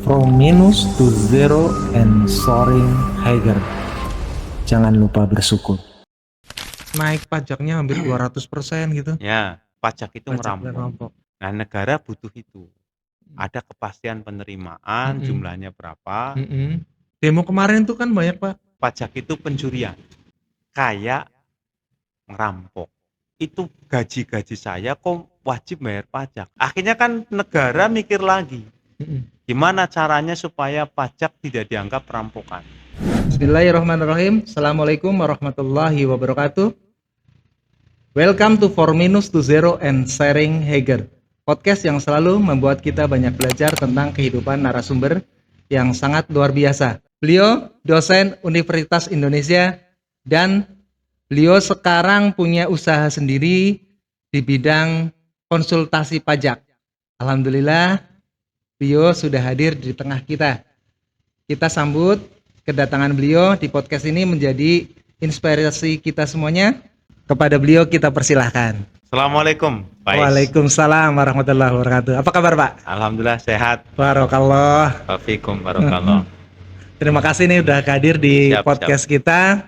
From minus to zero and soaring higher. Jangan lupa bersyukur. Naik pajaknya hampir 200% gitu. Ya, pajak itu Pajak dan ngerampok. rampok. Nah, negara butuh itu. Ada kepastian penerimaan, jumlahnya berapa. Demo kemarin tuh kan banyak, Pak. Pajak itu pencurian. Kayak ngerampok. Itu gaji-gaji saya kok wajib bayar pajak. Akhirnya kan negara mikir lagi. Gimana caranya supaya pajak tidak dianggap perampokan? Bismillahirrahmanirrahim. Assalamualaikum warahmatullahi wabarakatuh. Welcome to 4 Minutes to Zero and Sharing Hager, podcast yang selalu membuat kita banyak belajar tentang kehidupan narasumber yang sangat luar biasa. Beliau dosen Universitas Indonesia dan beliau sekarang punya usaha sendiri di bidang konsultasi pajak. Alhamdulillah, beliau sudah hadir di tengah kita. Kita sambut kedatangan beliau di podcast ini menjadi inspirasi kita semuanya. Kepada beliau kita persilahkan. Assalamualaikum, Pak Is. Waalaikumsalam warahmatullahi wabarakatuh. Apa kabar, Pak? Alhamdulillah sehat. Barakallah. Waalaikumsalam barakallah. Terima kasih nih udah hadir di podcast kita.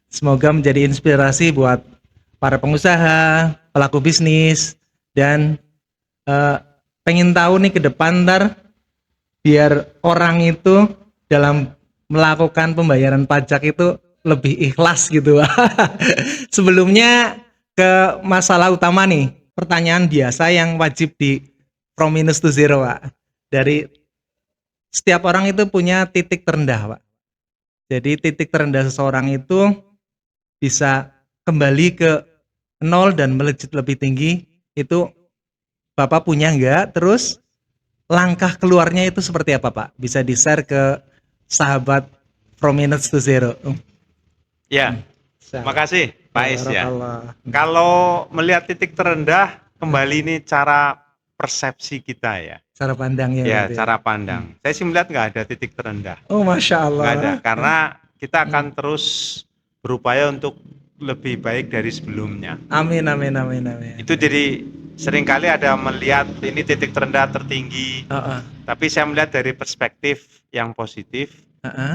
Semoga menjadi inspirasi buat para pengusaha, pelaku bisnis, dan pengen tahu nih ke depan ntar biar orang itu dalam melakukan pembayaran pajak itu lebih ikhlas gitu. Sebelumnya ke masalah utama nih, pertanyaan biasa yang wajib di from minus to zero, Pak. Dari setiap orang itu punya titik terendah, Pak. Jadi titik terendah seseorang itu bisa kembali ke nol dan melejit lebih tinggi. Itu Bapak punya nggak? Terus langkah keluarnya itu seperti apa, Pak? Bisa di-share ke sahabat from minus to zero. Ya, makasih Pak Is ya. Barakallah. Kalau melihat titik terendah, kembali ini cara persepsi kita ya. Cara pandangnya. Ya, berarti cara pandang. Saya sih melihat nggak ada titik terendah. Oh, Masya Allah. Nggak ada, karena kita akan terus berupaya untuk lebih baik dari sebelumnya. Amin, amin, amin, amin. Itu jadi seringkali ada melihat ini titik terendah tertinggi. Tapi saya melihat dari perspektif yang positif,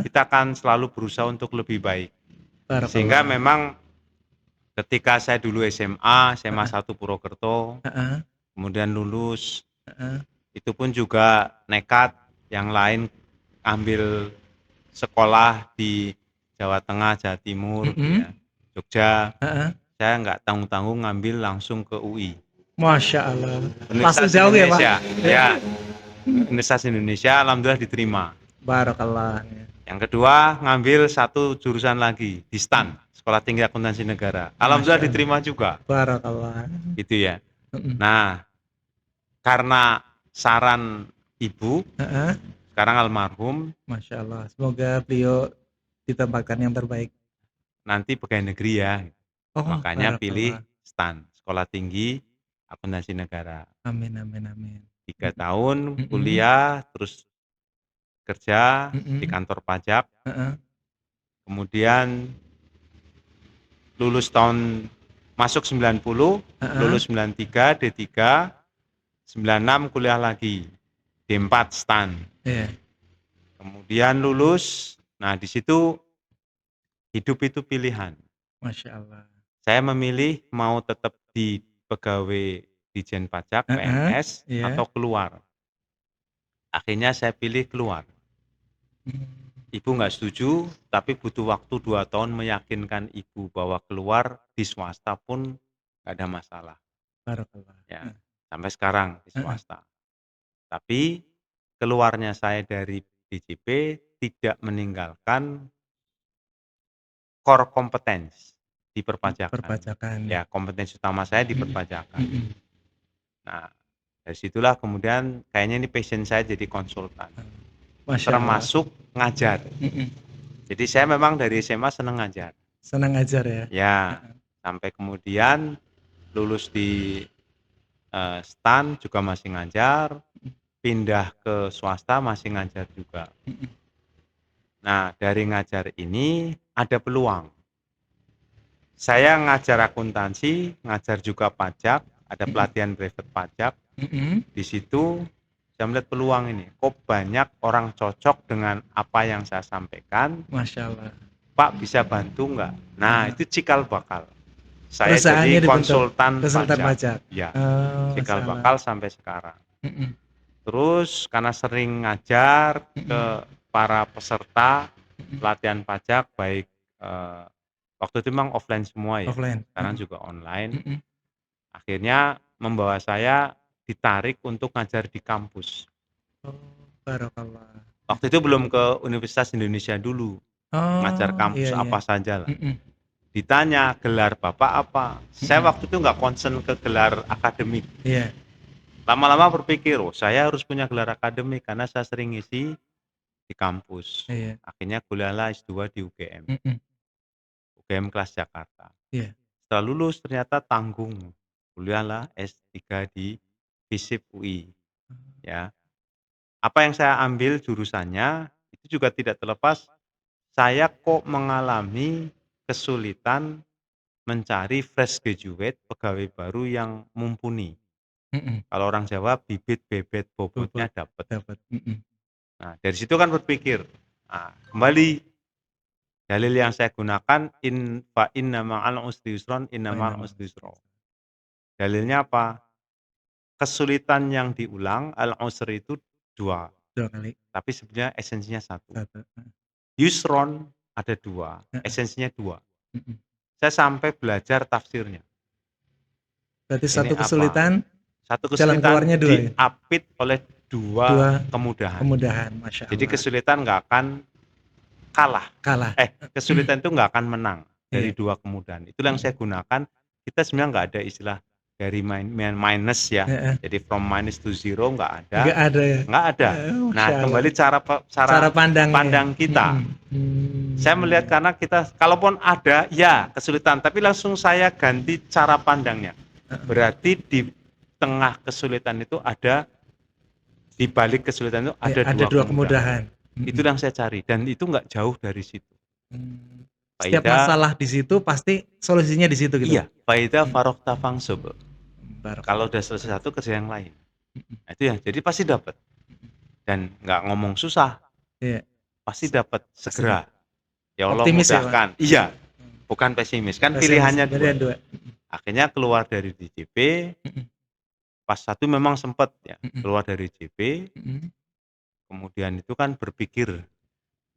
kita akan selalu berusaha untuk lebih baik. Sehingga memang ketika saya dulu SMA 1 Purwokerto, kemudian lulus, itu pun juga nekat, yang lain ambil sekolah di Jawa Tengah, Jawa Timur, ya, Jogja, saya nggak tanggung-tanggung ngambil langsung ke UI. Masya Allah. Universitas jauh Indonesia, ya, Pak? ya, Universitas Indonesia, alhamdulillah diterima. Barakallah. Yang kedua, ngambil satu jurusan lagi di STAN, Sekolah Tinggi Akuntansi Negara. Alhamdulillah diterima juga. Barakallah. Gitu ya. Nah, karena saran ibu, sekarang almarhum, Masya Allah. Semoga beliau ditempatkan yang terbaik. Nanti pegawai negeri ya. Makanya barakallah. pilih STAN, Sekolah Tinggi Akuntansi Negara. Amin, amin, amin. 3 tahun kuliah, terus kerja di kantor pajak. Kemudian lulus masuk 90, lulus 93, D3, 96 kuliah lagi, D4 STAN. Kemudian lulus, nah di situ hidup itu pilihan. Masya Allah. Saya memilih mau tetap di pegawai Dijen Pajak, PNS, atau keluar. Akhirnya saya pilih keluar. Ibu nggak setuju, tapi butuh waktu 2 tahun meyakinkan ibu bahwa keluar di swasta pun nggak ada masalah. Ya, sampai sekarang di swasta. Tapi keluarnya saya dari DJP tidak meninggalkan core competence di perpajakan. Ya, kompetensi utama saya di perpajakan. Nah, dari situlah kemudian kayaknya ini passion saya jadi konsultan. Termasuk ngajar. Jadi saya memang dari SMA senang ngajar. Senang ngajar ya? Ya, sampai kemudian lulus di STAN juga masih ngajar, pindah ke swasta masih ngajar juga. Nah, dari ngajar ini ada peluang. Saya ngajar akuntansi, ngajar juga pajak, ada pelatihan brevet pajak. Di situ saya melihat peluang ini. Kok banyak orang cocok dengan apa yang saya sampaikan. Masya Allah. Pak bisa bantu nggak? Nah, itu cikal bakal. Saya Perusahaannya jadi dibentuk, konsultan konsultan pajak. pajak. Ya, Oh, cikal Masya Allah. bakal sampai sekarang. Mm-mm. Terus karena sering ngajar ke para peserta pelatihan pajak, baik waktu itu memang offline semua ya, Offline. sekarang juga online. Mm-mm. Akhirnya membawa saya ditarik untuk ngajar di kampus. Oh, barakallah. Waktu itu belum ke Universitas Indonesia dulu, ngajar Oh, kampus iya, iya. apa saja lah. Mm-mm. Ditanya gelar Bapak apa, saya waktu itu nggak concern ke gelar akademik. Iya. Lama-lama berpikir, oh saya harus punya gelar akademik karena saya sering ngisi di kampus. Iya. Akhirnya kuliahlah S2 di UGM, Mm-mm. UGM kelas Jakarta. Iya. Setelah lulus ternyata tanggung, kuliahlah S3 di FISIP UI. Ya, apa yang saya ambil jurusannya itu juga tidak terlepas saya kok mengalami kesulitan mencari fresh graduate, pegawai baru yang mumpuni. Mm-mm. Kalau orang Jawa bibit bebet bobotnya Bobot. dapat. Dapat. Mm-mm. Nah, dari situ kan berpikir, kembali dalil yang saya gunakan fa inna ma'al usri yusron, inna ma'al usri yusra. Dalilnya apa? Kesulitan yang diulang al-usri itu 2, 2 kali. tapi sebenarnya esensinya 1. 1. Yusron ada 2, esensinya 2. Mm-mm. Saya sampai belajar tafsirnya. Berarti Ini satu apa? kesulitan, Satu jalan kesulitan keluarnya 2 ya? diapit oleh 2 kemudahan. Kemudahan, Masya Allah. Jadi kesulitan nggak akan kalah. Kesulitan itu nggak akan menang dari 2 kemudahan. Itulah yang saya gunakan. Kita sebenarnya nggak ada istilah dari minus ya. Jadi from minus to zero nggak ada. Nggak ada ya? Nggak ada. Nah, kembali cara pandang kita. Saya melihat karena kita, kalaupun ada, ya kesulitan. Tapi langsung saya ganti cara pandangnya. Berarti di tengah kesulitan itu ada, di balik kesulitan itu ada 2 kemudahan. Itu yang saya cari dan itu nggak jauh dari situ. Setiap masalah di situ pasti solusinya di situ gitu. Iya, faida farokta fangsub. Kalau udah selesai satu kerja yang lain. Nah, itu ya, jadi pasti dapat. Dan nggak ngomong susah. Iya. Pasti dapat segera. Ya Allah Optimis mudahkan. Ya, iya. Bukan pesimis. Kan pilihannya 2. 2. Akhirnya keluar dari DJP. Pas 1 memang sempat ya keluar dari JP. Kemudian itu kan berpikir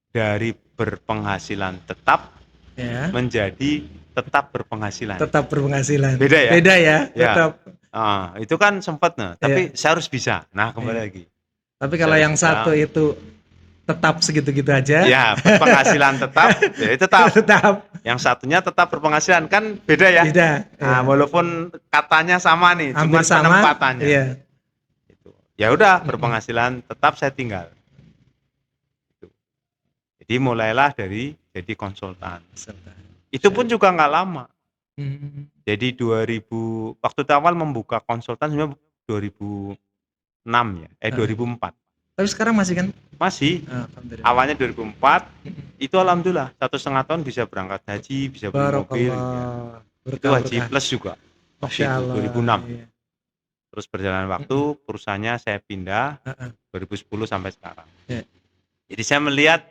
dari berpenghasilan tetap menjadi tetap berpenghasilan. Tetap berpenghasilan. Beda ya? Beda ya, tetap. Itu kan sempat tapi saya harus bisa. Nah, kembali lagi. Tapi kalau yang satu itu tetap segitu-gitu aja. Ya, berpenghasilan tetap, ya tetap. Tetap. Yang satunya tetap berpenghasilan kan beda ya? Beda. Nah, walaupun katanya sama nih, cuma penempatannya. Iya. Ya udah, berpenghasilan tetap saya tinggal. Jadi mulailah dari jadi konsultan. Itu pun juga nggak lama. Jadi 2000 waktu awal membuka konsultan sebenarnya 2006 ya, 2004. Tapi sekarang masih kan? Masih. Awalnya 2004, itu alhamdulillah 1,5 tahun bisa berangkat haji, bisa beli mobil. Ya. Itu haji plus juga. Waktu itu 2006. Iya. Terus berjalan waktu, perusahaannya saya pindah 2010 sampai sekarang. Jadi saya melihat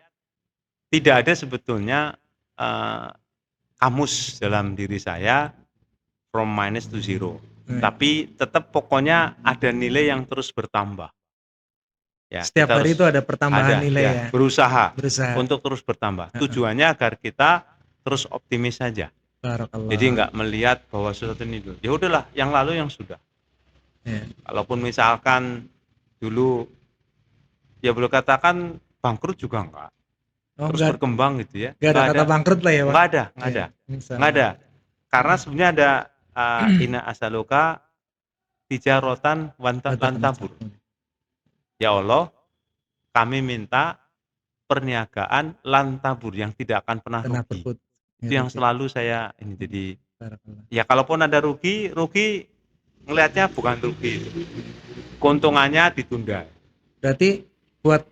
tidak ada sebetulnya kamus dalam diri saya from minus to zero. Tapi tetap pokoknya ada nilai yang terus bertambah. Ya, setiap hari itu ada pertambahan nilai ya. Berusaha untuk terus bertambah. Tujuannya agar kita terus optimis saja. Jadi nggak melihat bahwa sesuatu ini dulu. Ya udahlah, yang lalu yang sudah. Kalaupun misalkan dulu ya boleh katakan bangkrut juga enggak. Terus berkembang gitu ya. Nggak ada kata bangkrut lah ya, Pak. Nggak ada. Karena sebenarnya ada ina asaluka tijarotan lantabur. Ya Allah, kami minta perniagaan lantabur yang tidak akan pernah rugi. Itu yang selalu saya ini jadi. Ya kalaupun ada rugi ngelihatnya bukan rugi. Keuntungannya ditunda. Berarti buat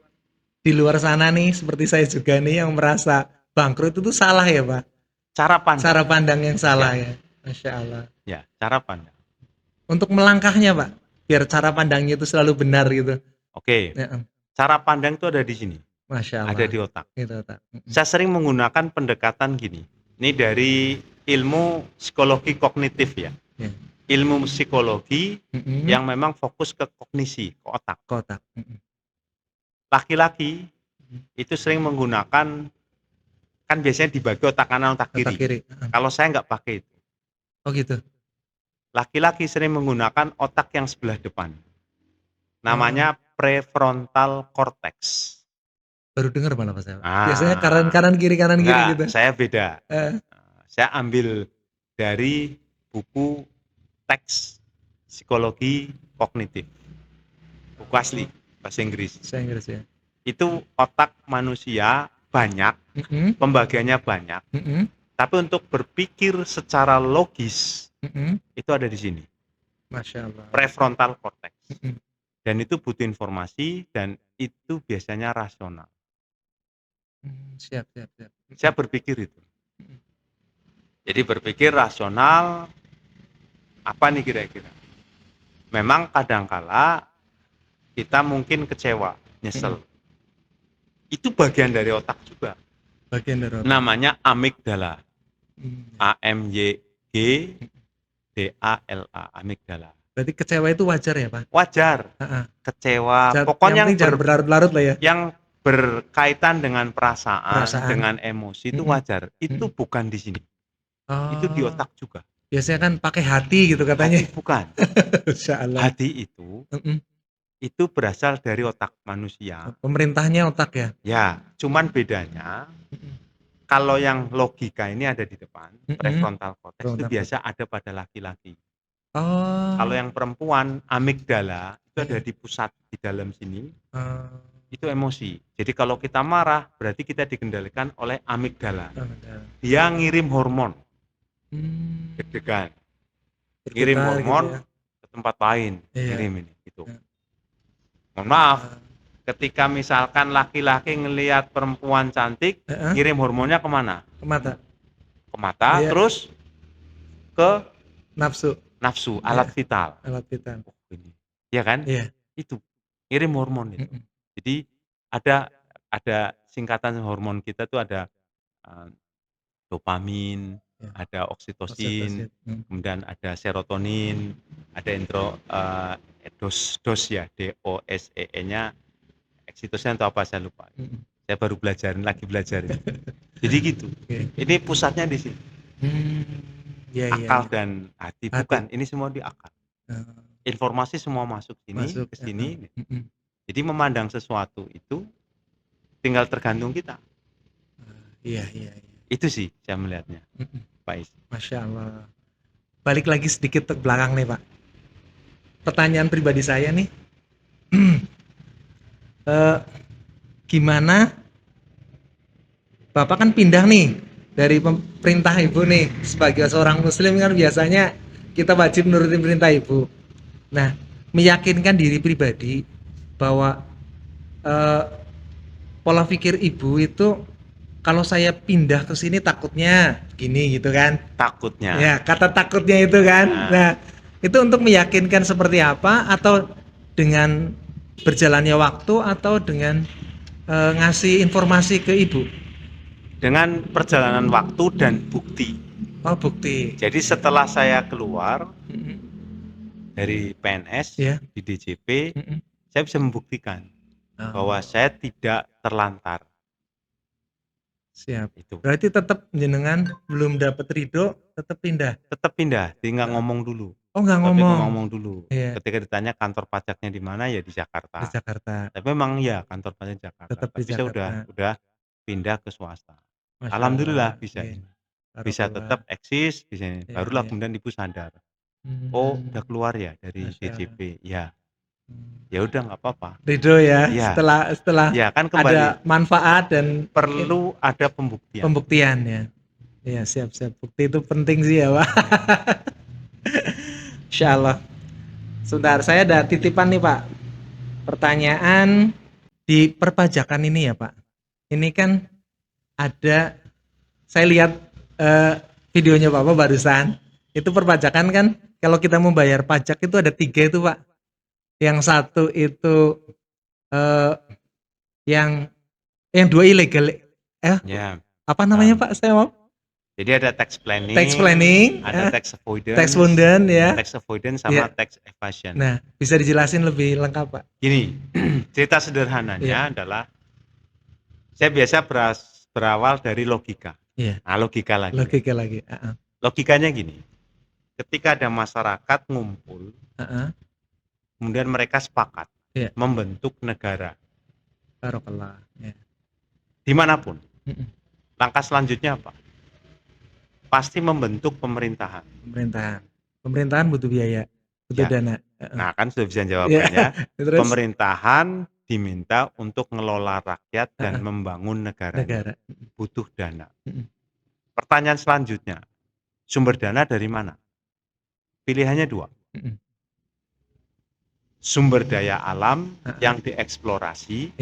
di luar sana nih seperti saya juga nih yang merasa bangkrut itu salah ya, Pak? Cara pandang yang salah ya. Masya Allah. Ya, cara pandang. Untuk melangkahnya, Pak, biar cara pandangnya itu selalu benar gitu. Oke, Heeh. cara pandang itu ada di sini, Masya ada Allah. di otak. Itu otak. Saya sering menggunakan pendekatan gini, ini dari ilmu psikologi kognitif ya, Ya. ilmu psikologi Mm-mm. yang memang fokus ke kognisi, ke otak. Kotak. Laki-laki itu sering menggunakan, kan biasanya dibagi otak kanan, otak Otak kiri. kiri. Kalau saya nggak pakai itu. Oh gitu. Laki-laki sering menggunakan otak yang sebelah depan. Oh, Namanya prefrontal cortex. baru dengar malah Pak saya. Biasanya Ah, kanan kiri enggak, gitu. saya beda. Eh, Saya ambil dari buku teks psikologi kognitif. Buku asli, bahasa Inggris. Bahasa Inggris ya. Itu otak manusia banyak, Mm-mm. pembagiannya banyak, Mm-mm. tapi untuk berpikir secara logis, Mm-mm. itu ada di sini, Masya Allah. prefrontal cortex. Mm-mm. Dan itu butuh informasi dan itu biasanya rasional. Siap. Saya berpikir itu. Mm-mm. Jadi berpikir rasional, apa nih kira-kira? Memang kadangkala kita mungkin kecewa, nyesel. Itu bagian dari otak juga. Bagian dari otak. Namanya amigdala. AMYGDALA, amigdala. Berarti kecewa itu wajar ya Pak? Wajar. Kecewa. Pokoknya yang jangan berlarut-larut lah ya. Yang berkaitan dengan perasaan. Dengan emosi itu wajar. Itu bukan di sini. Itu di otak juga. Biasanya kan pakai hati gitu katanya. Hati bukan. Hati itu berasal dari otak manusia. Pemerintahnya otak ya? Ya, cuman bedanya kalau yang logika ini ada di depan, prefrontal cortex itu biasa ada pada laki-laki. Kalau yang perempuan, amigdala itu ada di pusat di dalam sini. Itu emosi. Jadi kalau kita marah, berarti kita dikendalikan oleh amigdala. Dia ngirim hormon. Deg-degan. Ngirim hormon gitu ya, ke tempat lain. Ngirim ini gitu. Mohon maaf, ketika misalkan laki-laki ngelihat perempuan cantik, ngirim hormonnya kemana? Ke mata. Ke mata, terus ke nafsu, alat vital. Alat vital. Iya kan? Iya. Itu ngirim hormon itu. Jadi ada singkatan hormon kita tuh ada dopamin, ada oksitosin, kemudian ada serotonin, ada dos ya, DOSEE-nya, oksitosin atau apa saya lupa. Saya baru lagi belajarin. Jadi gitu. Ini pusatnya di sini. Akal dan hati bukan, ini semua di akal. Informasi semua masuk sini, ke sini. Jadi memandang sesuatu itu tinggal tergantung kita. Iya. Itu sih saya melihatnya, Pak Is. Masya Allah. Balik lagi sedikit ke belakang nih Pak. Pertanyaan pribadi saya nih, gimana Bapak kan pindah nih dari perintah Ibu nih, sebagai seorang Muslim kan biasanya kita wajib nurutin perintah Ibu. Nah, meyakinkan diri pribadi bahwa pola pikir Ibu itu kalau saya pindah ke sini takutnya gini gitu kan? Takutnya. Ya, kata takutnya itu kan. Nah, itu untuk meyakinkan seperti apa, atau dengan berjalannya waktu, atau dengan ngasih informasi ke Ibu? Dengan perjalanan waktu dan bukti. Oh, bukti. Jadi setelah saya keluar dari PNS di DJP, saya bisa membuktikan bahwa saya tidak terlantar. Siap. Itu. Berarti tetap jenengan belum dapat ridho, tetap pindah. Tetap pindah, tinggal ngomong dulu. Oh, nggak Tapi ngomong. ngomong dulu. Ketika ditanya kantor pajaknya di mana, ya di Jakarta. Di Jakarta. Tapi memang ya kantor pajak Jakarta. Tetap tapi di Jakarta. saya udah pindah ke swasta. Masya Alhamdulillah Allah. bisa ini. Bisa tetap eksis, bisa ini. Barulah kemudian Ibu sadar. Oh, udah keluar ya dari DJP. Ya. Ya udah nggak apa-apa. Ridho ya. Setelah ya, kan kembali ada manfaat dan perlu ada pembuktian. Pembuktian ya. Ya, siap. Bukti itu penting sih ya, Pak. Insyaallah. Sebentar, saya ada titipan nih, Pak. Pertanyaan di perpajakan ini ya, Pak. Ini kan ada, saya lihat videonya Bapak barusan. Itu perpajakan kan, kalau kita mau bayar pajak itu ada 3 itu, Pak. Yang satu itu eh, yang dua ilegal. Ya. Apa namanya Pak? Saya mau. Jadi ada tax planning, ada tax avoidance, ya. Tax avoidance sama tax evasion. Nah, bisa dijelasin lebih lengkap Pak? Gini, cerita sederhananya adalah saya biasa berawal dari logika. Nah, logika lagi. Logikanya gini, ketika ada masyarakat ngumpul, kemudian mereka sepakat membentuk negara. Dimanapun. Langkah selanjutnya apa? Pasti membentuk pemerintahan. Pemerintahan butuh biaya, butuh dana. Nah, kan sudah bisa jawabannya. Pemerintahan diminta untuk ngelola rakyat dan membangun negara. Butuh dana. Pertanyaan selanjutnya, sumber dana dari mana? Pilihannya dua. Sumber daya alam yang dieksplorasi,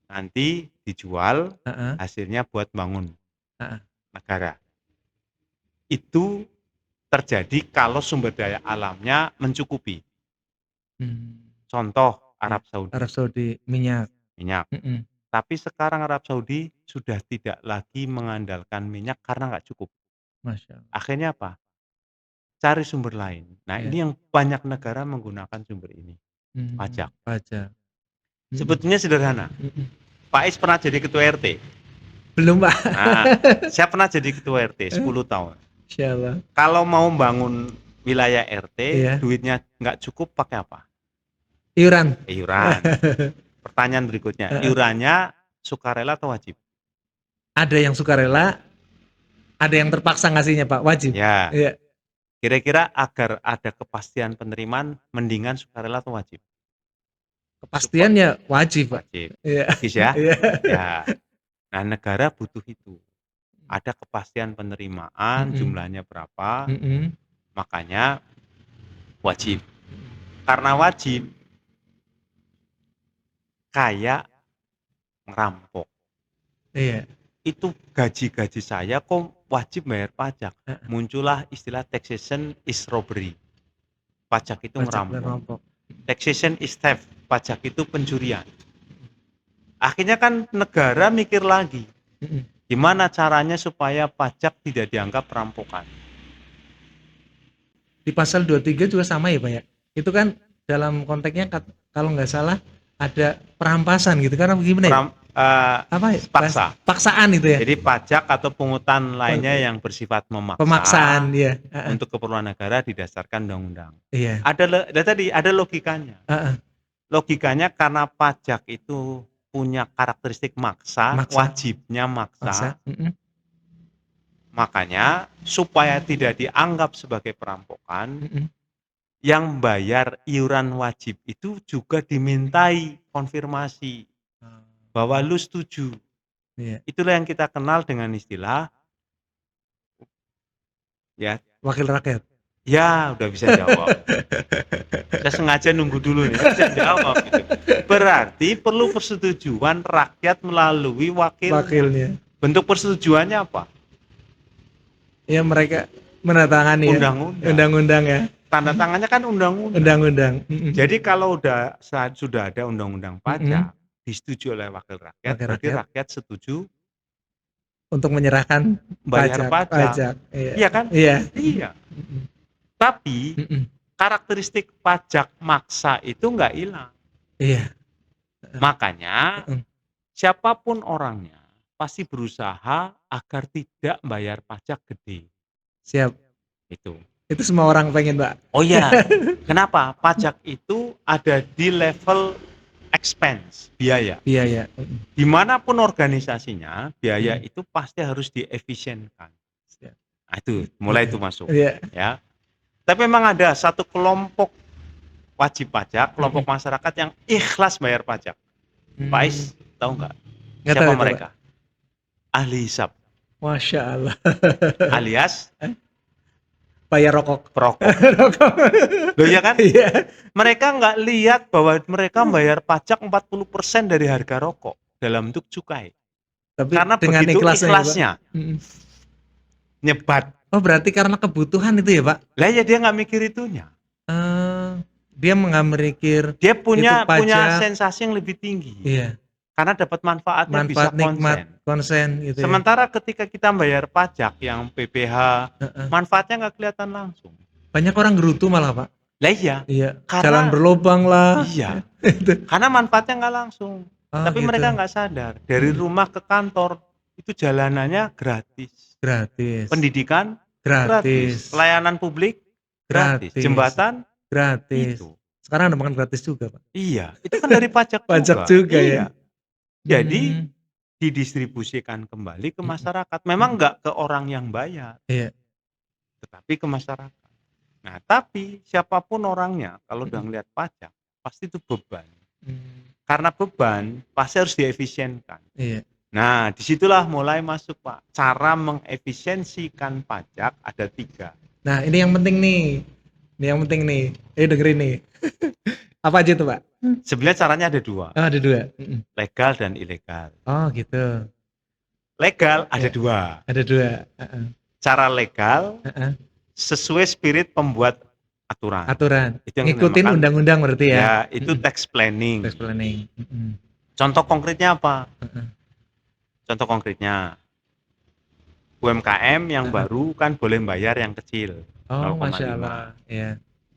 nanti dijual, hasilnya buat bangun negara. Itu terjadi kalau sumber daya alamnya mencukupi. Contoh Arab Saudi. Minyak. Tapi sekarang Arab Saudi sudah tidak lagi mengandalkan minyak karena nggak cukup. Akhirnya apa? Cari sumber lain. Nah, ini yang banyak negara menggunakan sumber ini. Pajak. Sebetulnya sederhana. Pak Is pernah jadi ketua RT? Belum Pak. Nah, saya pernah jadi ketua RT 10 tahun. Insyaallah. Kalau mau bangun wilayah RT, duitnya nggak cukup, pakai apa? Iuran. Pertanyaan berikutnya, iurannya sukarela atau wajib? Ada yang sukarela, ada yang terpaksa ngasihnya Pak, wajib. Ya. Kira-kira agar ada kepastian penerimaan, mendingan sukarela atau wajib? Kepastiannya wajib Pak. Logis ya? Ya. Nah, negara butuh itu. Ada kepastian penerimaan, jumlahnya berapa, makanya wajib. Karena wajib, kayak ngerampok. Itu gaji-gaji saya kok wajib bayar pajak. Muncullah istilah taxation is robbery. Pajak itu ngerampok. Taxation is theft. Pajak itu pencurian. Akhirnya kan negara mikir lagi. Gimana caranya supaya pajak tidak dianggap perampokan? Di pasal 23 juga sama ya Pak ya? Itu kan dalam konteksnya kalau nggak salah ada perampasan gitu karena gimana ya? Paksa. Paksaan itu ya? Jadi pajak atau pungutan lainnya yang bersifat memaksa. Pemaksaan, ya. Untuk keperluan negara didasarkan undang-undang. Iya. Ada logikanya. Logikanya karena pajak itu punya karakteristik maksa. Wajibnya maksa. Makanya supaya tidak dianggap sebagai perampokan, yang bayar iuran wajib itu juga dimintai konfirmasi bahwa lu setuju. Itulah yang kita kenal dengan istilah wakil rakyat. Ya, udah bisa jawab. Saya sengaja nunggu dulu nih, bisa jawab gitu. Berarti perlu persetujuan rakyat melalui wakilnya. Bentuk persetujuannya apa? Ya mereka menandatangani undang-undang ya. Tanda tangannya kan undang-undang. Jadi kalau sudah ada undang-undang pajak disetujui oleh wakil rakyat, berarti rakyat setuju untuk menyerahkan bayar pajak. Iya kan? Iya. Tapi karakteristik pajak maksa itu nggak hilang. Iya. Makanya siapapun orangnya pasti berusaha agar tidak bayar pajak gede. Siap. Itu semua orang pengen Pak. Oh iya. Kenapa? Pajak itu ada di level expense, biaya. Dimanapun organisasinya, biaya itu pasti harus diefisienkan. Nah, itu mulai itu masuk. Ya. Tapi memang ada satu kelompok wajib pajak, kelompok masyarakat yang ikhlas bayar pajak. Pak Is, tahu nggak? Siapa mereka? Ahli hisab. Masya Allah. Alias bayar rokok. Loh ya kan? Mereka nggak lihat bahwa mereka bayar pajak 40% dari harga rokok dalam bentuk cukai. Tapi karena dengan begitu ikhlasnya nyebat. Oh berarti karena kebutuhan itu ya Pak? Lah ya dia nggak mikir itunya. dia mengambil Dia punya itu pajak, sensasi yang lebih tinggi. iya, Karena dapat manfaatnya bisa manfaat nikmat konsen. konsen gitu ya. Sementara ketika kita bayar pajak yang PPh, Heeh. manfaatnya nggak kelihatan langsung. Banyak orang gerutu malah, Pak. Lah iya, Iya, jalan karena berlubang lah. iya, Itu. karena manfaatnya nggak langsung. Oh Tapi gitu. mereka nggak sadar, dari rumah ke kantor itu jalanannya gratis. Gratis. Pendidikan gratis, Gratis. pelayanan publik gratis, Gratis. jembatan Gratis. itu. Sekarang ada makan gratis juga, Pak. Iya, itu kan dari pajak Pajak juga. juga ya. Iya. Jadi Hmm. didistribusikan kembali ke masyarakat. Memang nggak ke orang yang bayar, Iya. tetapi ke masyarakat. Nah, tapi siapapun orangnya kalau udah ngelihat pajak, pasti itu beban. Karena beban, pasti harus diefisienkan. Iya. Nah, disitulah mulai masuk, Pak. Cara mengefisiensikan pajak ada 3. Nah, ini yang penting nih. Ini yang penting nih. Dengerin nih. Apa aja tuh, Pak? Sebenarnya caranya ada 2. Oh, ada 2. Legal dan ilegal. Oh, gitu. Legal ada Ya. 2. Ada 2. Cara legal sesuai spirit pembuat aturan. Aturan. Itu yang ngikutin dinamakan, undang-undang berarti ya. ya, itu tax planning. Tax planning. Contoh konkretnya apa? Contoh konkretnya UMKM yang baru kan boleh bayar yang kecil. Oh, 0,5. Masya Allah. Ya.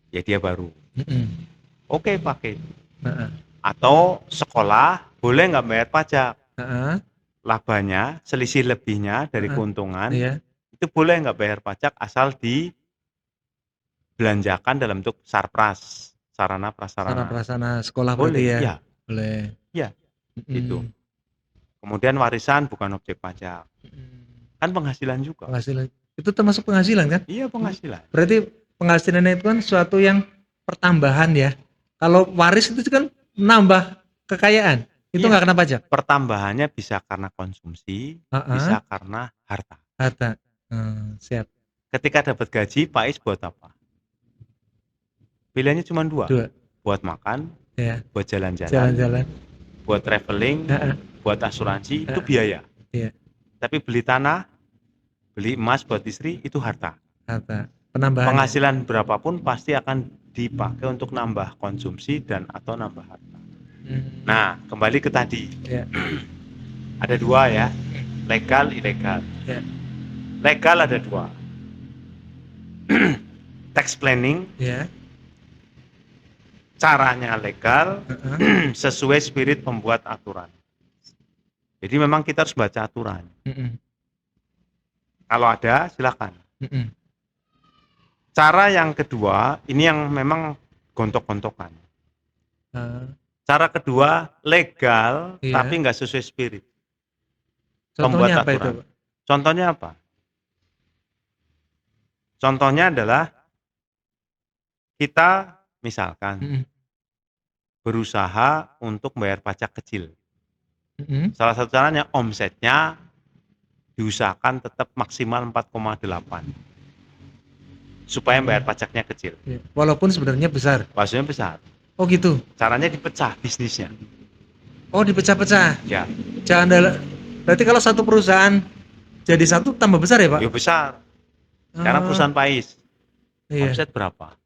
Ya dia baru. Oke, pakai. Heeh. Atau sekolah boleh nggak bayar pajak. Heeh. Labanya, selisih lebihnya dari keuntungan, Iya. itu boleh nggak bayar pajak asal dibelanjakan dalam bentuk sarpras, sarana Sarana prasarana. prasarana sekolah Boleh, berarti ya. iya. Boleh. Iya. Itu. Kemudian warisan bukan objek pajak. Kan penghasilan juga. Penghasilan. Itu termasuk penghasilan kan? Iya, penghasilan. Berarti penghasilan itu kan suatu yang pertambahan ya. Kalau waris itu kan nambah kekayaan. Itu nggak kena pajak. Pertambahannya bisa karena konsumsi, bisa karena harta. Harta. Siap. Ketika dapat gaji, Pak Is buat apa? Pilihannya cuma 2. Buat makan, ya. Buat jalan-jalan, buat traveling, Heeh. buat asuransi, itu biaya. Iya. Tapi beli tanah, beli emas buat istri, itu harta. Harta. Penambahan. Penghasilan berapapun pasti akan dipakai untuk nambah konsumsi dan atau nambah harta. Nah, kembali ke tadi. Ya. Ada 2 ya, legal, ilegal. Ya. Legal ada 2. Tax planning, Ya. caranya legal, sesuai spirit pembuat aturan. Jadi memang kita harus baca aturan. Kalau ada, silakan. Cara yang kedua, ini yang memang gontok-gontokan. Cara kedua, legal, tapi nggak sesuai spirit. Contohnya pembuat apa aturan. itu? Contohnya apa? Contohnya adalah kita misalkan berusaha untuk bayar pajak kecil. Salah satu caranya omsetnya diusahakan tetap maksimal 4,8 supaya bayar pajaknya kecil. Walaupun sebenarnya besar. Maksudnya besar. Oh gitu. Caranya dipecah bisnisnya. Oh dipecah-pecah. Ya. Berarti kalau satu perusahaan jadi satu tambah besar ya Pak? Ya besar. Sekarang perusahaan Pais. Omset berapa?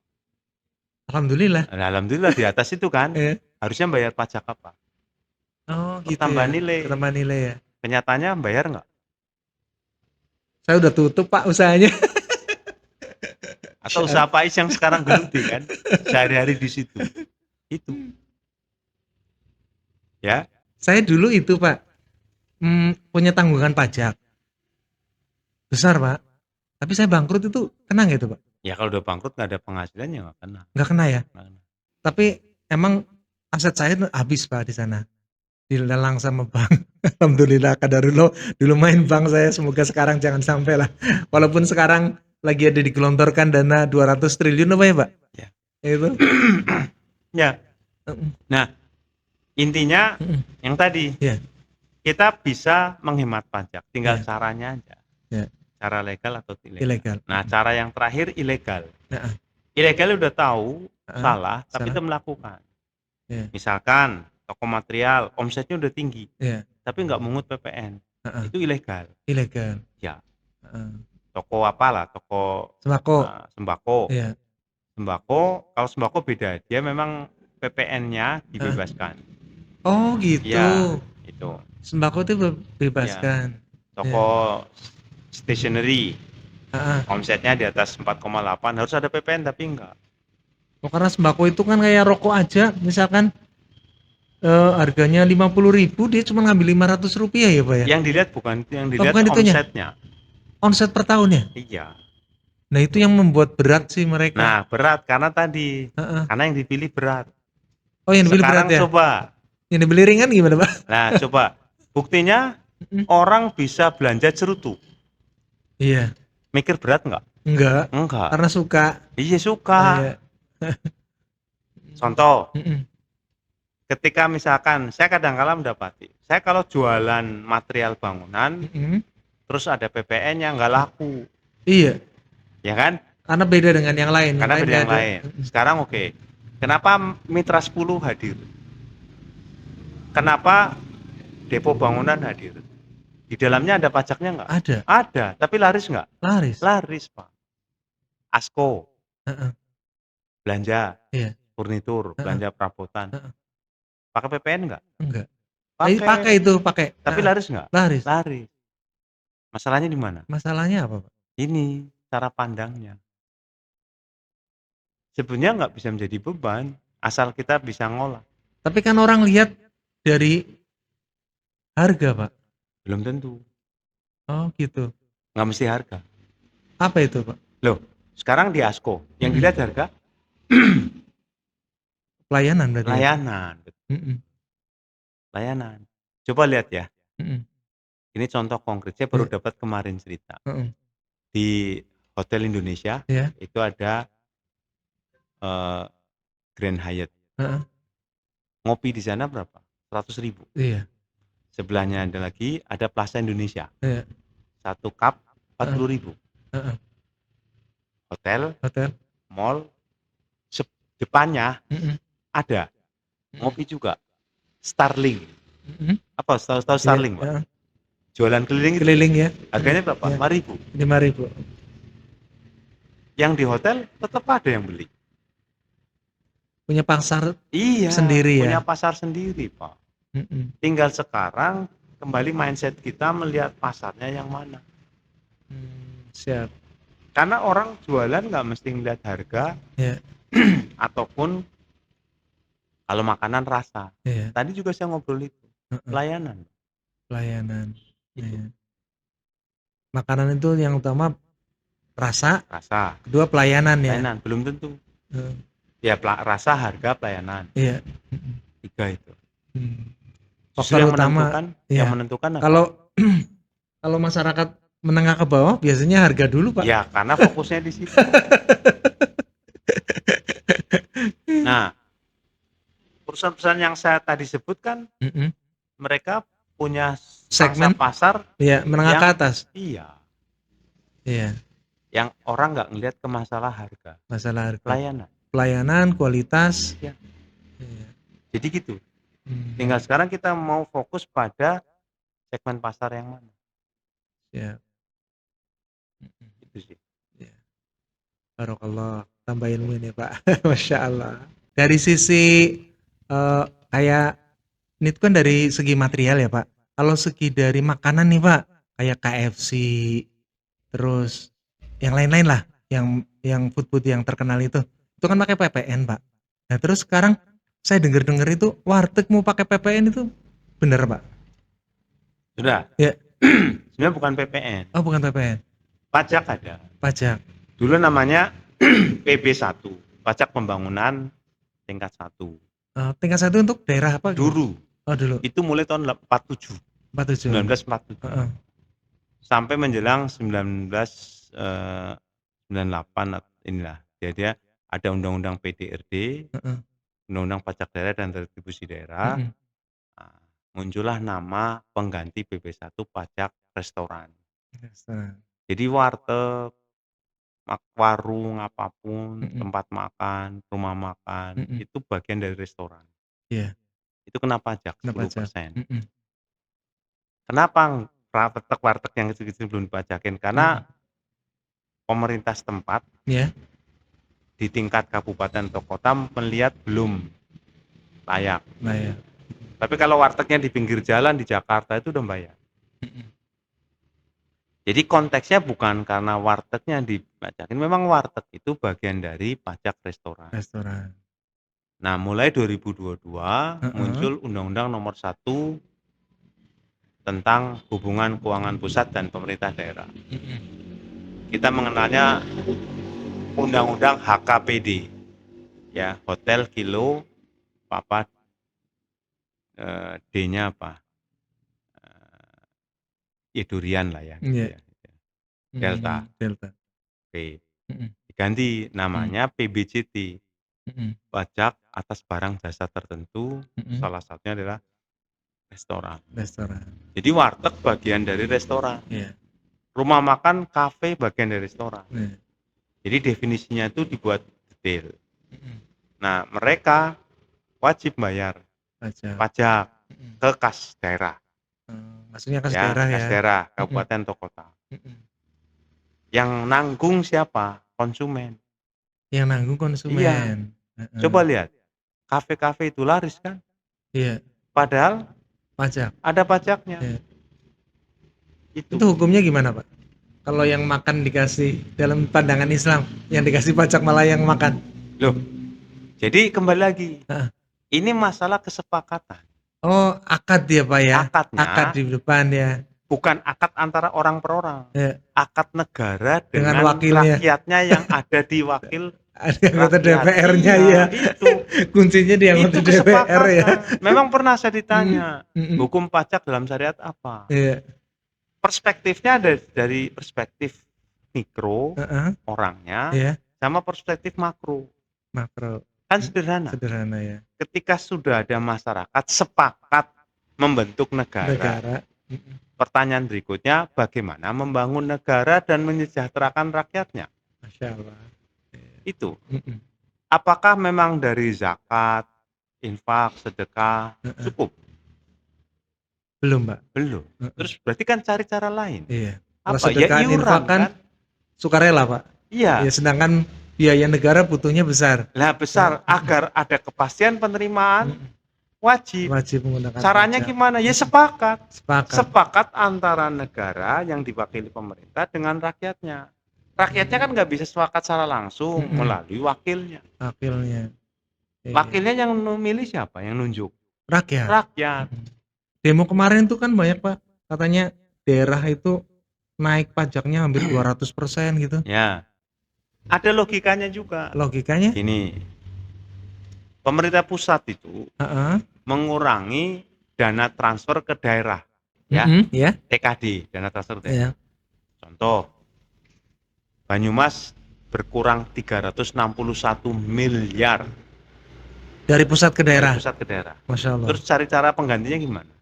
Alhamdulillah. Nah, alhamdulillah di atas itu kan. Harusnya bayar pajak apa? Oh gitu. Pertambahan nilai. Pertambahan nilai ya. Kenyataannya bayar nggak? Saya udah tutup Pak usahanya. Atau usaha Pais yang sekarang geluti kan? Sehari-hari di situ. Itu. Ya. Saya dulu itu Pak punya tanggungan pajak besar Pak. Tapi saya bangkrut itu kena nggak itu Pak? Ya kalau udah bangkrut nggak ada penghasilannya nggak kena. Nggak kena ya? Nggak kena. Tapi emang aset saya habis Pak di sana. Dilelang sama bank. Alhamdulillah kadarullah. Dulu main bank saya, semoga sekarang jangan sampai lah. Walaupun sekarang lagi ada digelontorkan dana 200 triliun apa ya Pak? Ya. Itu. Ya. Nah, intinya yang tadi. Ya. Kita bisa menghemat pajak, tinggal caranya aja. Ya. Cara legal atau Ilegal. Nah, cara yang terakhir ilegal. Ilegal udah tahu salah, tapi salah. kita melakukan. Ya. Misalkan toko material omsetnya udah tinggi, tapi nggak mungut PPN, itu ilegal. Ilegal. Ya. Toko apalah, toko sembako. Sembako. Ya. Kalau sembako beda, dia memang PPN-nya dibebaskan. Oh gitu. Iya, itu. Sembako itu Ya, bebaskan. toko stationery, Heeh. omsetnya di atas 4,8 harus ada PPN tapi enggak. Oh, karena sembako itu kan kayak rokok aja, misalkan harganya 50.000, dia cuma ngambil 500 rupiah ya Pak ya? Yang dilihat yang Oh, dilihat bukan itunya, omsetnya. omset per tahunnya. Iya. Nah itu yang membuat berat sih mereka. Nah, berat karena tadi, Heeh. karena yang dipilih berat. Oh yang dibeli berat Sekarang ya? coba, Yang dibeli ringan gimana Pak? coba buktinya Mm-mm. orang bisa belanja cerutu. Iya, Mikir berat nggak? enggak, Enggak. karena suka. Iya suka. Iya. Contoh, Mm-mm. ketika misalkan saya kadang-kala mendapati, saya kalau jualan material bangunan, Mm-mm. terus ada PPN-nya nggak laku, Iya, ya kan? karena beda dengan yang lain Karena beda nggak yang ada. lain. Sekarang oke. Kenapa Mitra 10 hadir? Kenapa Depo Bangunan hadir? Di dalamnya ada pajaknya nggak? Ada, Ada, tapi laris nggak? laris. Laris, Pak. Asko, Heeh. belanja, Iya. furnitur, Heeh. belanja perabotan. Heeh. Pakai PPN nggak? Enggak. Pakai Pakai. itu, pakai. Tapi laris nggak? Laris. Laris. Masalahnya di mana? Masalahnya apa Pak? Ini cara pandangnya. Sebenarnya nggak bisa menjadi beban, asal kita bisa ngolah. Tapi kan orang lihat dari harga Pak. Belum tentu. Oh gitu. Nggak mesti harga. Apa itu Pak? Loh, sekarang di Asko, yang Mm-mm. dilihat harga Pelayanan berarti ya Pak? layanan. Mm-mm. Layanan. Coba lihat ya. Mm-mm. Ini contoh konkret. Saya baru Iya. dapat kemarin cerita. Heeh. Di Hotel Indonesia Iya. itu ada Grand Hyatt. Heeh. Ngopi di sana berapa? 100.000. Iya. Sebelahnya ada lagi ada Plaza Indonesia. Iya. Satu cup Heeh. 40.000. Heeh. Hotel, Hotel. mall, depannya Mm-mm. ada Mm-mm. ngopi juga. Starling. Mm-mm. Apa? Tahu Starling, Pak? Iya. Jualan keliling itu. Keliling ya. Harganya berapa? Iya. 5.000. 5.000. Yang di hotel tetap ada yang beli. Punya pasar Iya, sendiri punya ya. pasar sendiri, Pak. Mm-mm. Tinggal sekarang kembali mindset kita melihat pasarnya yang mana. Siap. Karena orang jualan nggak mesti ngeliat harga, Ya. ataupun kalau makanan rasa. Iya. Tadi juga saya ngobrol itu, Heeh. pelayanan. Pelayanan. Itu. Iya. Makanan itu yang utama rasa, Rasa, kedua pelayanan ya. pelayanan belum tentu. Hmm. Ya rasa, harga, pelayanan. Iya. 3 itu. Faktor Justru yang utama. menentukan, Iya. yang menentukan apa? Kalau masyarakat menengah ke bawah biasanya harga dulu Pak. Ya karena fokusnya di situ. Nah, perusahaan-perusahaan yang saya tadi sebutkan, mereka punya segmen pasar ya menengah ke atas. Iya. Iya. Yang orang nggak ngelihat ke masalah harga. Masalah harga. Pelayanan, kualitas. Ya. Iya. Jadi gitu. Tinggal sekarang kita mau fokus pada segmen pasar yang mana. Ya. Itu sih. Ya. Barakallah, tambah ilmu ini Pak. Masya Allah. Dari sisi kayak ini kan dari segi material ya Pak. Kalau segi dari makanan nih Pak, kayak KFC, terus yang lain-lain lah, yang food yang terkenal itu kan pakai PPN Pak. Nah terus sekarang saya dengar itu warteg mau pakai PPN itu benar Pak? Sudah. Ya. Sebenarnya bukan PPN. Oh bukan PPN. Pajak ada. Pajak. Dulu namanya PB1, pajak pembangunan tingkat 1. Tingkat 1 untuk daerah apa? Dulu. Oh dulu. Itu mulai tahun 1947. 1947. Sampai menjelang 1998 inilah. Jadi ada undang-undang PDRD, undang-undang pajak daerah dan retribusi daerah. Nah, muncullah nama pengganti PB1 pajak restoran. Jadi warteg, warung apapun, tempat makan, rumah makan, itu bagian dari restoran. Iya. Itu kena pajak 10%. Mm-mm. Kenapa warteg yang kecil-kecil belum dipajakin? Karena pemerintah setempat di tingkat kabupaten atau kota melihat belum layak. Tapi kalau wartegnya di pinggir jalan di Jakarta itu udah bayar. Jadi konteksnya bukan karena wartegnya dipajakin, memang warteg itu bagian dari pajak restoran. Nah, mulai 2022 muncul Undang-Undang Nomor 1 tentang hubungan keuangan pusat dan pemerintah daerah. Kita mengenalnya Undang-Undang HKPD, ya, Hotel Kilo Papa D-nya apa? Durian lah ya. Gitu ya. Delta. Oke. Diganti namanya PBJT. Pajak atas barang jasa tertentu, salah satunya adalah restoran. Jadi warteg bagian dari restoran. Rumah makan, kafe bagian dari restoran. Jadi definisinya itu dibuat detail. Nah, mereka wajib bayar pajak ke kas daerah. Maksudnya kas daerah ya. Kas daerah, kabupaten atau kota. Yang nanggung siapa? Konsumen. Yang nanggung konsumen. Iya. Coba lihat, kafe-kafe itu laris kan? Iya. Padahal pajak. Ada pajaknya. Iya. Itu hukumnya gimana, Pak? Kalau yang makan dikasih dalam pandangan Islam, yang dikasih pajak malah yang makan. Loh, jadi kembali lagi. Ini masalah kesepakatan. Oh, akad ya, Pak ya? Akadnya. Akad di depan ya. Bukan akad antara orang per orang. Ya. Akad negara dengan wakilnya. Rakyatnya yang ada di wakil. Ada anggota DPR-nya ya. Itu. Kuncinya di anggota DPR ya. Memang pernah saya ditanya, hukum pajak dalam syariat apa? Iya. Perspektifnya ada dari perspektif mikro orangnya, sama perspektif makro. Kan sederhana. Sederhana ya. Ketika sudah ada masyarakat sepakat membentuk negara. Pertanyaan berikutnya, bagaimana membangun negara dan menyejahterakan rakyatnya? Masya Allah. Itu. Apakah memang dari zakat, infak, sedekah cukup? Belum, Pak. Belum. Terus berarti kan cari cara lain. Iya. Apa? Ya iuran kan? Sukarela, Pak. Iya. Ya, sedangkan biaya negara butuhnya besar. Lah besar, agar ada kepastian penerimaan wajib menggunakan caranya pajak. Gimana? Ya sepakat antara negara yang diwakili pemerintah dengan rakyatnya. Rakyatnya kan nggak bisa sepakat secara langsung melalui wakilnya. Wakilnya yang memilih siapa? Yang nunjuk? Rakyat. Demo kemarin tuh kan banyak, Pak, katanya daerah itu naik pajaknya hampir 200% gitu. Ya, ada logikanya juga. Logikanya? Gini, pemerintah pusat itu mengurangi dana transfer ke daerah, ya, TKD, dana transfer ke daerah. Contoh, Banyumas berkurang 361 miliar dari pusat ke daerah. Masya Allah. Terus cari cara penggantinya gimana?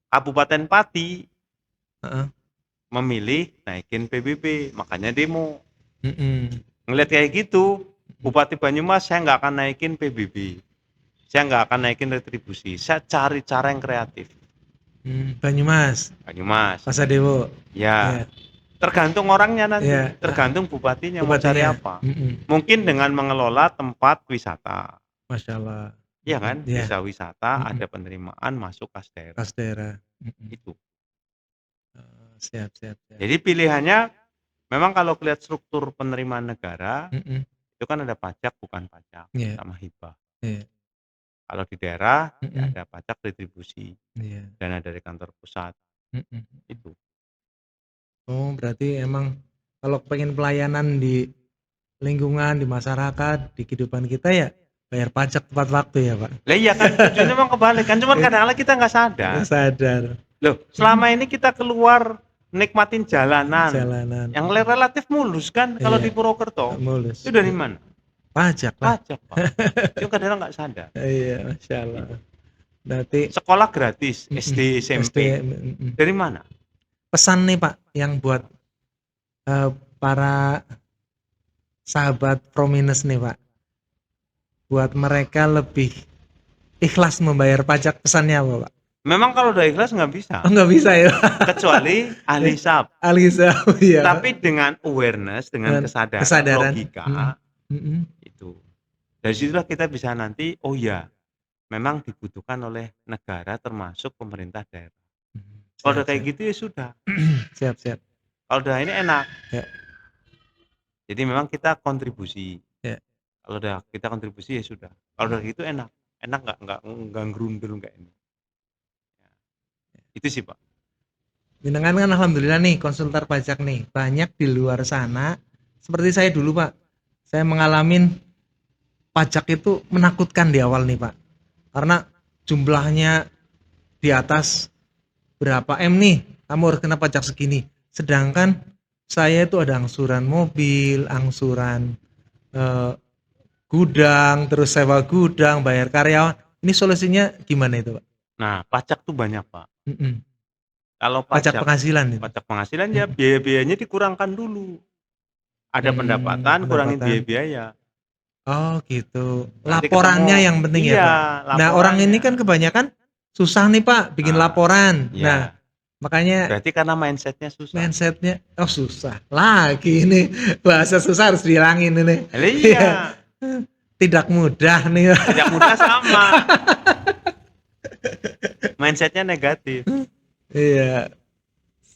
Kabupaten Pati memilih naikin PBB, makanya demo. Ngelihat kayak gitu, Bupati Banyumas, saya nggak akan naikin PBB, saya nggak akan naikin retribusi, saya cari cara yang kreatif. Banyumas. Pasadewo. Ya. Tergantung orangnya nanti, tergantung bupatinya mau cari apa. Mungkin dengan mengelola tempat wisata. Masya Allah. Iya kan, desa wisata ada penerimaan masuk kas daerah. Itu. Siap. Jadi pilihannya memang kalau lihat struktur penerimaan negara itu kan ada pajak bukan pajak sama hibah. Kalau di daerah ya ada pajak retribusi, dana dari kantor pusat. Itu. Oh, berarti emang kalau pengen pelayanan di lingkungan, di masyarakat, di kehidupan kita ya bayar pajak tepat waktu ya, Pak. Lah iya kan, tujuannya memang kebalik kan, cuman kadang-kadang kita nggak sadar. Loh, selama ini kita keluar nikmatin jalanan. Yang relatif mulus kan kalau di Purwokerto. Mulus. Itu dari mana? Pajak, Pak. Itu kadang-kadang nggak sadar. Iya, Masya Allah. Berarti sekolah gratis, SD, SMP. Dari mana? Pesan nih, Pak, yang buat para sahabat Prominus nih, Pak. Buat mereka lebih ikhlas membayar pajak, pesannya apa, Pak? Memang kalau udah ikhlas nggak bisa. Oh, nggak bisa ya. Kecuali ahli hisab. Ahli hisab, ya. Tapi dengan awareness, dengan kesadaran. Logika, Itu. Dari situlah kita bisa nanti, oh ya, memang dibutuhkan oleh negara termasuk pemerintah daerah. Kalau udah Siap, kayak siap. gitu ya sudah. Siap, siap. Kalau udah ini enak. Ya, Jadi memang kita kontribusi. ya. Kalau udah kita kontribusi ya sudah. Kalau udah gitu enak. Enak nggak gerundel nggak ini. Ya, itu sih Pak. Jenengan kan alhamdulillah nih konsultan pajak nih. Banyak di luar sana seperti saya dulu, Pak. Saya mengalami pajak itu menakutkan di awal nih, Pak. Karena jumlahnya di atas berapa M nih, kamu harus kena pajak segini. Sedangkan saya itu ada angsuran mobil, angsuran eh, gudang, terus sewa gudang, bayar karyawan. Ini solusinya gimana itu, Pak? Nah, pajak tuh banyak Pak. Mm-mm. Kalau Pajak penghasilan itu. pajak penghasilan ya biaya-biayanya dikurangkan dulu. Ada pendapatan, kurangin Pendapatan. biaya-biaya. Oh gitu. Nanti Laporannya ketemu, yang penting ya iya, Pak. Nah orang ini laporannya. kan kebanyakan susah nih Pak bikin Ah, laporan. iya. Nah makanya Berarti karena mindsetnya susah. mindsetnya oh susah lagi ini bahasa susah harus dihilangin ini. Iya. Tidak mudah nih. Tidak mudah sama. Mindsetnya negatif. Iya.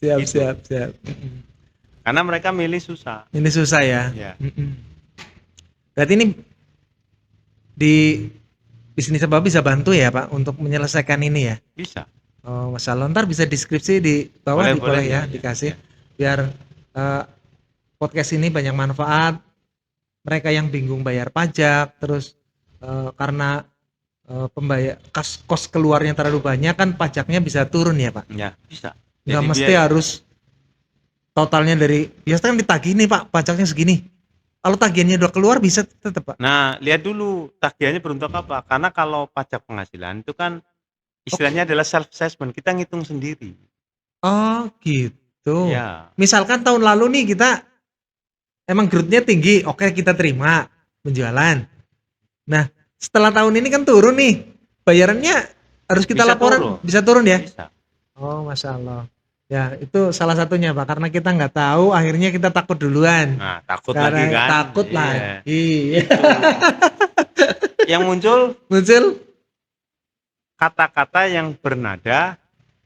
Siap Gitu. siap siap. Karena mereka milih susah. Ini susah ya. Ya. Berarti ini di bisnis apa bisa bantu ya Pak untuk menyelesaikan ini ya. Bisa. Oh, Mas Allah, ntar bisa deskripsi di bawah Boleh, ya, ya, dikasih ya. biar podcast ini banyak manfaat. Mereka yang bingung bayar pajak, terus karena pembayar kos keluarnya terlalu banyak kan pajaknya bisa turun ya Pak. Ya, bisa. Nggak mesti harus totalnya dari biasanya kan ditagih nih Pak pajaknya segini. Kalau tagihannya udah keluar bisa tetap Pak. Nah, lihat dulu tagihannya beruntuk apa. Karena kalau pajak penghasilan itu kan istilahnya adalah self assessment, kita ngitung sendiri. Oh gitu. Ya. Misalkan tahun lalu nih kita emang growth-nya tinggi, oke kita terima penjualan. Nah setelah tahun ini kan turun nih, bayarannya harus kita Bisa laporan, turun. bisa turun ya? Bisa. Oh Masya Allah. Ya itu salah satunya Pak, karena kita nggak tahu akhirnya kita takut duluan. Nah takut Karena lagi kan. takut Iya. lagi. Yang muncul kata-kata yang bernada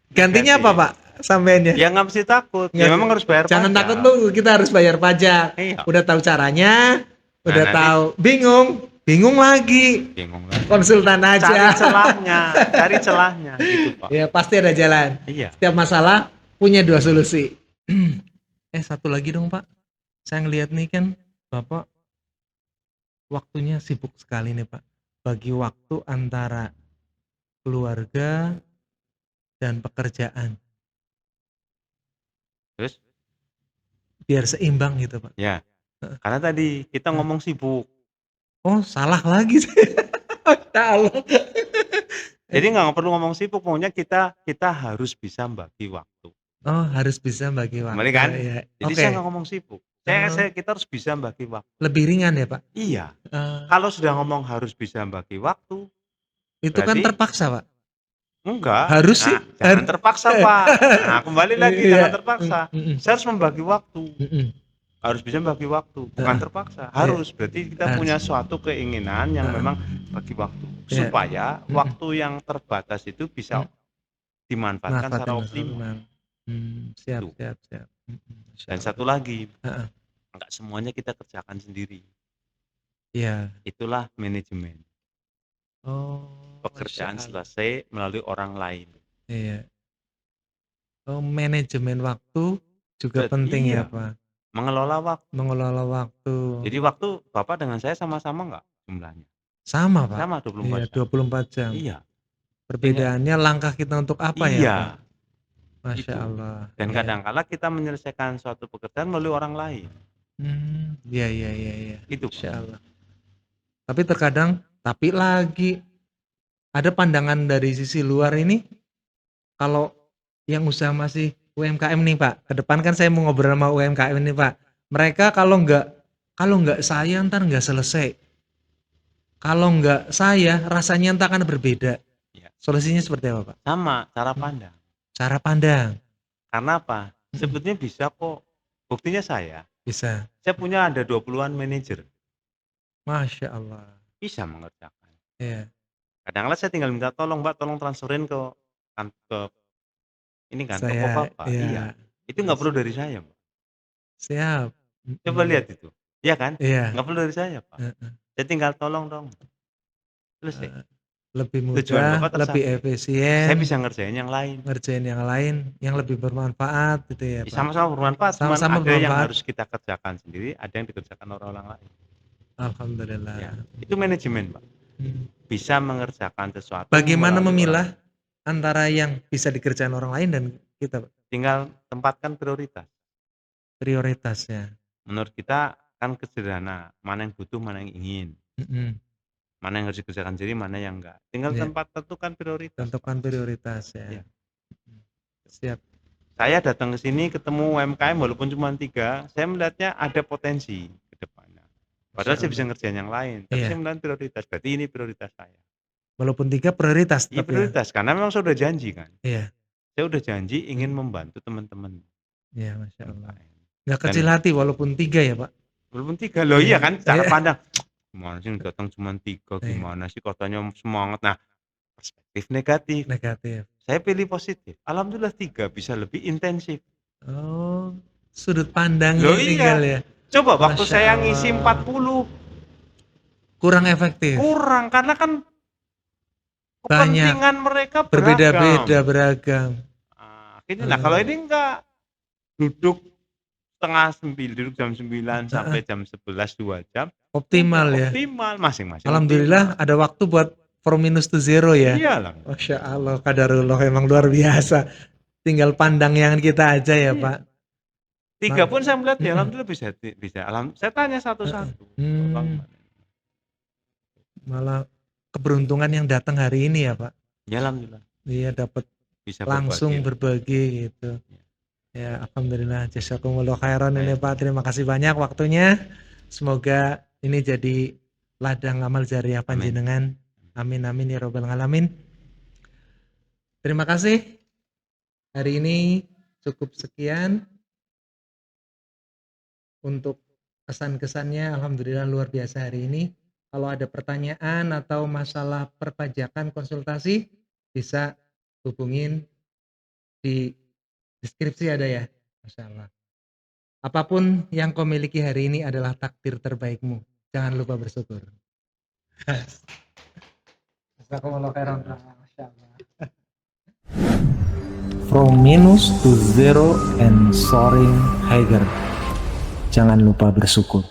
gantinya negatif. apa Pak sampeannya? Ya nggak mesti takut. Ya memang harus bayar jangan pajak. takut lu, kita harus bayar pajak. Iya. Udah tahu caranya, udah nanti tahu, bingung lagi. bingung lagi. Konsultan aja. Cari celahnya gitu Pak. Ya pasti ada jalan. Iya. Setiap masalah punya dua solusi. Satu lagi dong Pak. Saya ngelihat nih kan Bapak waktunya sibuk sekali nih Pak. Bagi waktu antara keluarga dan pekerjaan. Terus? Biar seimbang gitu Pak. Ya. Karena tadi kita ngomong sibuk. Oh salah lagi saya. Jadi nggak perlu ngomong sibuk, pokoknya kita harus bisa bagi waktu. Oh harus bisa bagi waktu. Kembali kan? Ya. Jadi saya nggak ngomong sibuk. Kita harus bisa bagi waktu. Lebih ringan ya Pak? Iya. Kalau sudah ngomong harus bisa bagi waktu. Itu kan terpaksa Pak? Enggak. Harus sih. Jangan terpaksa Pak. Nah kembali lagi jangan terpaksa. Saya harus membagi waktu. Harus bisa membagi waktu, bukan terpaksa. Harus, berarti kita punya suatu keinginan yang memang bagi waktu. Supaya waktu yang terbatas itu bisa dimanfaatkan secara optimal. Siap. Dan satu lagi, enggak semuanya kita kerjakan sendiri. Iya. Itulah manajemen. Oh. Pekerjaan selesai melalui orang lain. Iya. Oh, manajemen waktu juga penting ya Pak. Mengelola waktu. Jadi waktu Bapak dengan saya sama-sama enggak jumlahnya? Sama Pak. Sama 24 jam. 24 jam. Iya. Perbedaannya langkah kita untuk apa ya Pak? Masya Allah. Dan kadang-kala kita menyelesaikan suatu pekerjaan melalui orang lain. Iya. Itu. Masya Allah. Tapi lagi ada pandangan dari sisi luar ini, kalau yang usaha masih UMKM nih Pak, ke depan kan saya mau ngobrol sama UMKM nih Pak. Mereka kalau nggak saya ntar nggak selesai. Kalau nggak saya rasanya ntar akan berbeda. Ya. Solusinya seperti apa Pak? Sama, cara pandang. Cara pandang. Karena apa? Sebetulnya bisa kok. Buktinya saya. Bisa. Saya punya ada 20-an manajer. Masya Allah. Bisa mengerjakan. Iya. Kadang-kadang saya tinggal minta tolong, Mbak, tolong transferin ke ini kan, toko Saya Bapak. Iya. ya Itu nggak perlu dari saya, Mbak. siap. Coba lihat itu. Iya kan? Iya. Nggak perlu dari saya, Pak. Heeh. Saya tinggal tolong dong. Selesai. Heeh. Lebih Tujuan mudah, Bapak lebih tercapai. Saya efisien, bisa ngerjain yang lain. ngerjain yang lain yang lebih bermanfaat gitu ya, Ya, Pak. sama-sama bermanfaat, cuman Sama-sama ada yang bermanfaat. harus kita kerjakan sendiri, ada yang dikerjakan orang lain. Alhamdulillah. Ya, itu manajemen, Pak. Bisa mengerjakan sesuatu Bagaimana melalui memilah antara yang bisa dikerjakan orang lain dan kita, Pak? tinggal tempatkan prioritas. Prioritasnya. Menurut kita kan sederhana, mana yang butuh, mana yang ingin. Mana yang harus dikerjakan sendiri, mana yang enggak. Tinggal tentukan prioritas. Tentukan prioritas ya. Siap. Saya datang ke sini ketemu UMKM walaupun cuma 3, saya melihatnya ada potensi ke depannya. Padahal saya bisa ngerjain yang lain, tapi saya melihat prioritas, berarti ini prioritas saya. Walaupun 3 prioritas Iya tetap prioritas, karena memang saya udah janji kan. Iya. Saya udah janji ingin membantu teman-teman. Iya, Masya Allah. Nggak kecil hati walaupun 3 ya, Pak? Walaupun 3, loh iya kan, cara pandang. Gimana sih datang cuma 3, gimana sih katanya semangat. Nah, perspektif negatif. Saya pilih positif. Alhamdulillah 3 bisa lebih intensif. Oh, sudut pandang loh tinggal iya. ya. Coba waktu saya ngisi 40 kurang efektif. Kurang, karena kan kepentingan mereka berbeda-beda, beragam. Nah, kalau ini enggak, duduk jam 9 sampai jam 11 2 jam. Optimal ya. Optimal masing-masing. Alhamdulillah ada waktu buat from minus to zero ya. Iyalah. Masya Allah, qadarullah emang luar biasa. Tinggal pandang yang kita aja ya, Pak. 3 pun saya melihat ya alhamdulillah bisa. Saya tanya satu-satu. Malah keberuntungan yang datang hari ini ya, Pak. Ya alhamdulillah. Iya, dapat bisa langsung berbagi gitu. Ya, alhamdulillah, jazakumullah khairan ini Pak. Terima kasih banyak waktunya. Semoga ini jadi ladang amal jariah panjenengan. Amin amin ya robbal alamin. Terima kasih. Hari ini cukup sekian untuk kesan-kesannya. Alhamdulillah luar biasa hari ini. Kalau ada pertanyaan atau masalah perpajakan konsultasi bisa hubungin di deskripsi ada ya. Masya Allah. Apapun yang kau miliki hari ini adalah takdir terbaikmu. Jangan lupa bersyukur. From minus to zero and soaring higher. Jangan lupa bersyukur.